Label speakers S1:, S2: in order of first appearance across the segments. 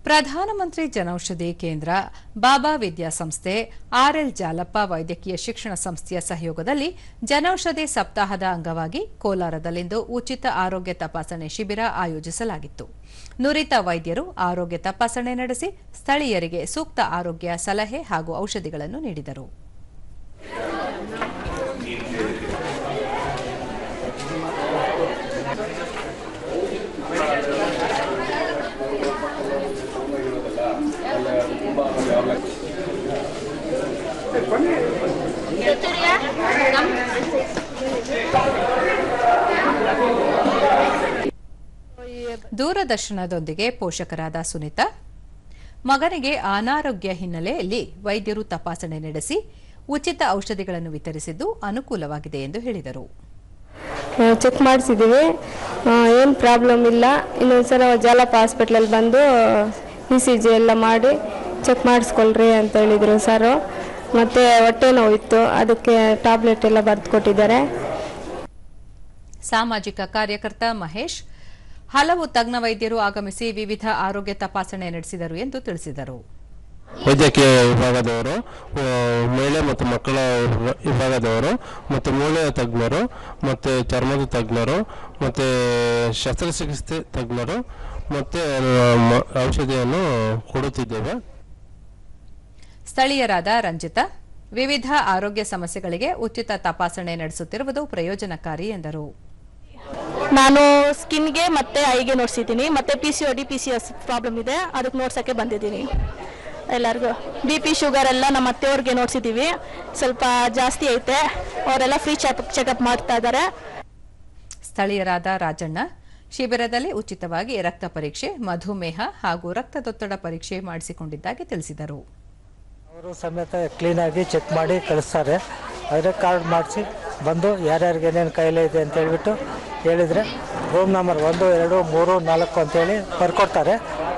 S1: ಪ್ರಧಾನಮಂತ್ರಿ ಜನೌಷಧಿ ಕೇಂದ್ರ, ಬಾಬಾ ವಿದ್ಯಾಸಂಸ್ಥೆ, ಆರ್ಎಲ್ ಜಾಲಪ್ಪ ವೈದ್ಯಕೀಯ ಶಿಕ್ಷಣ ಸಂಸ್ಥೆಯ ಸಹಯೋಗದಲ್ಲಿ ಜನೌಷಧಿ ಸಪ್ತಾಹದ ಅಂಗವಾಗಿ ಕೋಲಾರದಲ್ಲಿಂದು ಉಚಿತ ಆರೋಗ್ಯ ತಪಾಸಣೆ ಶಿಬಿರ ಆಯೋಜಿಸಲಾಗಿತ್ತು. ನುರಿತ ವೈದ್ಯರು ಆರೋಗ್ಯ ತಪಾಸಣೆ ನಡೆಸಿ ಸ್ಥಳೀಯರಿಗೆ ಸೂಕ್ತ ಆರೋಗ್ಯ ಸಲಹೆ ಹಾಗೂ ಔಷಧಿಗಳನ್ನು ನೀಡಿದರು. ದೂರದರ್ಶನದೊಂದಿಗೆ ಪೋಷಕರಾದ ಸುನೀತಾ, ಮಗನಿಗೆ ಅನಾರೋಗ್ಯ ಹಿನ್ನೆಲೆಯಲ್ಲಿ ವೈದ್ಯರು ತಪಾಸಣೆ ನಡೆಸಿ ಉಚಿತ ಔಷಧಿಗಳನ್ನು ವಿತರಿಸಿದ್ದು ಅನುಕೂಲವಾಗಿದೆ ಎಂದು ಹೇಳಿದರು.
S2: ಚೆಕ್ ಮಾಡಿಸಿದ್ದೀವಿ, ಏನು ಪ್ರಾಬ್ಲಮ್ ಇಲ್ಲ. ಇನ್ನೊಂದ್ಸಲ ಜಾಲಪ್ಪ ಹಾಸ್ಪಿಟ್ಲಲ್ಲಿ ಬಂದು ECG ಎಲ್ಲ ಮಾಡಿ ಚೆಕ್ ಮಾಡಿಸ್ಕೊಳ್ರಿ ಅಂತ ಹೇಳಿದರು ಸರ್. ಮತ್ತು ಹೊಟ್ಟೆ ನೋವಿತ್ತು, ಅದಕ್ಕೆ ಟ್ಯಾಬ್ಲೆಟ್ ಎಲ್ಲ ಬರೆದು ಕೊಟ್ಟಿದ್ದಾರೆ.
S1: ಸಾಮಾಜಿಕ ಕಾರ್ಯಕರ್ತ ಮಹೇಶ್, ಹಲವು ತಜ್ಞ ವೈದ್ಯರು ಆಗಮಿಸಿ ವಿವಿಧ ಆರೋಗ್ಯ ತಪಾಸಣೆ ನಡೆಸಿದರು ಎಂದು ತಿಳಿಸಿದರು.
S3: ವೈದ್ಯಕೀಯ ವಿಭಾಗದವರು, ಮಹಿಳೆ ಮತ್ತು ಮಕ್ಕಳ ವಿಭಾಗದವರು, ಮತ್ತು ಮೂಳೆಯ ತಜ್ಞರು, ಮತ್ತು ಚರ್ಮದ ತಜ್ಞರು, ಮತ್ತು ಶಸ್ತ್ರಚಿಕಿತ್ಸೆ ತಜ್ಞರು, ಮತ್ತು ಔಷಧಿಯನ್ನು ಕೊಡುತ್ತಿದ್ದೇವೆ.
S1: ಸ್ಥಳೀಯರಾದ ರಂಜಿತಾ, ವಿವಿಧ ಆರೋಗ್ಯ ಸಮಸ್ಯೆಗಳಿಗೆ ಉಚಿತ ತಪಾಸಣೆ ನಡೆಸುತ್ತಿರುವುದು ಪ್ರಯೋಜನಕಾರಿ ಎಂದರು.
S4: ನಾನು ಸ್ಕಿನ್ಗೆ ಮತ್ತೆ ಐಗೆ ನೋಡ್ಸಿದ್ದೀನಿ, ಮತ್ತೆ PCOD PCOS ಪ್ರಾಬ್ಲಮ್ ಇದೆ, ಅದಕ್ಕೆ ನೋಡ್ಸೋಕ್ಕೆ ಬಂದಿದ್ದೀನಿ. ಎಲ್ಲರಿಗೂ BP ಶುಗರ್ ಎಲ್ಲ ನಮ್ಮ ಅತ್ತೆಯವ್ರಿಗೆ ನೋಡ್ಸಿದ್ದೀವಿ, ಸ್ವಲ್ಪ ಜಾಸ್ತಿ ಐತೆ, ಅವರೆಲ್ಲ ಫ್ರೀ ಚೆಕಪ್ ಮಾಡ್ತಾ ಇದ್ದಾರೆ.
S1: ಸ್ಥಳೀಯರಾದ ರಾಜಣ್ಣ, ಶಿಬಿರದಲ್ಲಿ ಉಚಿತವಾಗಿ ರಕ್ತ ಪರೀಕ್ಷೆ, ಮಧುಮೇಹ ಹಾಗೂ ರಕ್ತದೊತ್ತಡ ಪರೀಕ್ಷೆ ಮಾಡಿಸಿಕೊಂಡಿದ್ದಾಗಿ ತಿಳಿಸಿದರು.
S5: ಅವರು ಸಮೇತ ಕ್ಲೀನಾಗಿ ಚೆಕ್ ಮಾಡಿ ಕಳಿಸ್ತಾರೆ. ಅದರ ಕಾರ್ಡ್ ಮಾಡಿಸಿ ಬಂದು ಯಾರ್ಯಾರಿಗೆ ಏನೇನು ಕಾಯಿಲೆ ಇದೆ ಅಂತ ಹೇಳ್ಬಿಟ್ಟು ಹೇಳಿದರೆ ರೂಮ್ ನಂಬರ್ 1, 2, 3, 4 ಅಂತೇಳಿ ಬರ್ಕೊಡ್ತಾರೆ.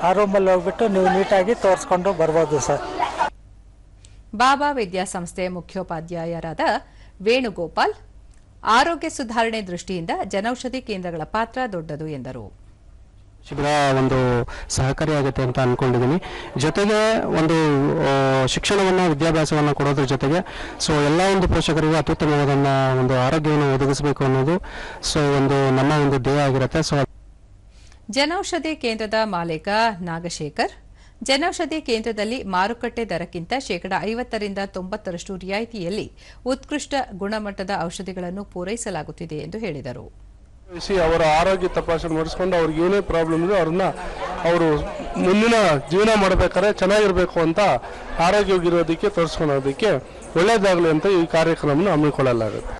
S5: ಆ ರೂಮಲ್ಲಿ ಹೋಗ್ಬಿಟ್ಟು ನೀವು ನೀಟಾಗಿ ತೋರಿಸ್ಕೊಂಡು ಬರ್ಬೋದು ಸರ್.
S1: ಬಾಬಾ ವಿದ್ಯಾಸಂಸ್ಥೆ ಮುಖ್ಯೋಪಾಧ್ಯಾಯರಾದ ವೇಣುಗೋಪಾಲ್, ಆರೋಗ್ಯ ಸುಧಾರಣೆ ದೃಷ್ಟಿಯಿಂದ ಜನೌಷಧಿ ಕೇಂದ್ರಗಳ ಪಾತ್ರ ದೊಡ್ಡದು ಎಂದರು.
S6: ಶಿಬಿರ ಒಂದು ಸಹಕಾರಿಯಾಗುತ್ತೆ ಅಂತ ಅನ್ಕೊಂಡಿದ್ದೀನಿ. ಜೊತೆಗೆ ಒಂದು ಶಿಕ್ಷಣವನ್ನು, ವಿದ್ಯಾಭ್ಯಾಸವನ್ನು ಕೊಡೋದ್ರ ಜೊತೆಗೆ ಎಲ್ಲ ಒಂದು ಪೋಷಕರಿಗೂ ಅತ್ಯುತ್ತಮವಾದ ಒಂದು ಆರೋಗ್ಯವನ್ನು ಒದಗಿಸಬೇಕು ಅನ್ನೋದು ಒಂದು ನಮ್ಮ ಒಂದು ಧ್ಯೇಯ ಆಗಿರುತ್ತೆ.
S1: ಜನೌಷಧಿ ಕೇಂದ್ರದ ಮಾಲೀಕ ನಾಗಶೇಖರ್, ಜನೌಷಧಿ ಕೇಂದ್ರದಲ್ಲಿ ಮಾರುಕಟ್ಟೆ ದರಕ್ಕಿಂತ ಶೇಕಡಾ 50ರಿಂದ 90% ರಿಯಾಯಿತಿಯಲ್ಲಿ ಉತ್ಕೃಷ್ಟ ಗುಣಮಟ್ಟದ ಔಷಧಿಗಳನ್ನು ಪೂರೈಸಲಾಗುತ್ತಿದೆ ಎಂದು ಹೇಳಿದರು.
S3: ಅವರ ಆರೋಗ್ಯ ತಪಾಸಣೆ ಮಾಡಿಸ್ಕೊಂಡು ಅವ್ರಿಗೆ ಏನೇ ಪ್ರಾಬ್ಲಮ್ ಇದೆ ಅವರು ಮುಂದಿನ ಜೀವನ ಮಾಡಬೇಕಾದ್ರೆ ಚೆನ್ನಾಗಿರ್ಬೇಕು ಅಂತ ಆರೋಗ್ಯವಾಗಿರೋದಕ್ಕೆ ತೋರಿಸ್ಕೊಳ್ಳೋದಕ್ಕೆ ಒಳ್ಳೇದಾಗಲಿ ಅಂತ ಈ ಕಾರ್ಯಕ್ರಮವನ್ನು ಹಮ್ಮಿಕೊಳ್ಳಲಾಗುತ್ತೆ.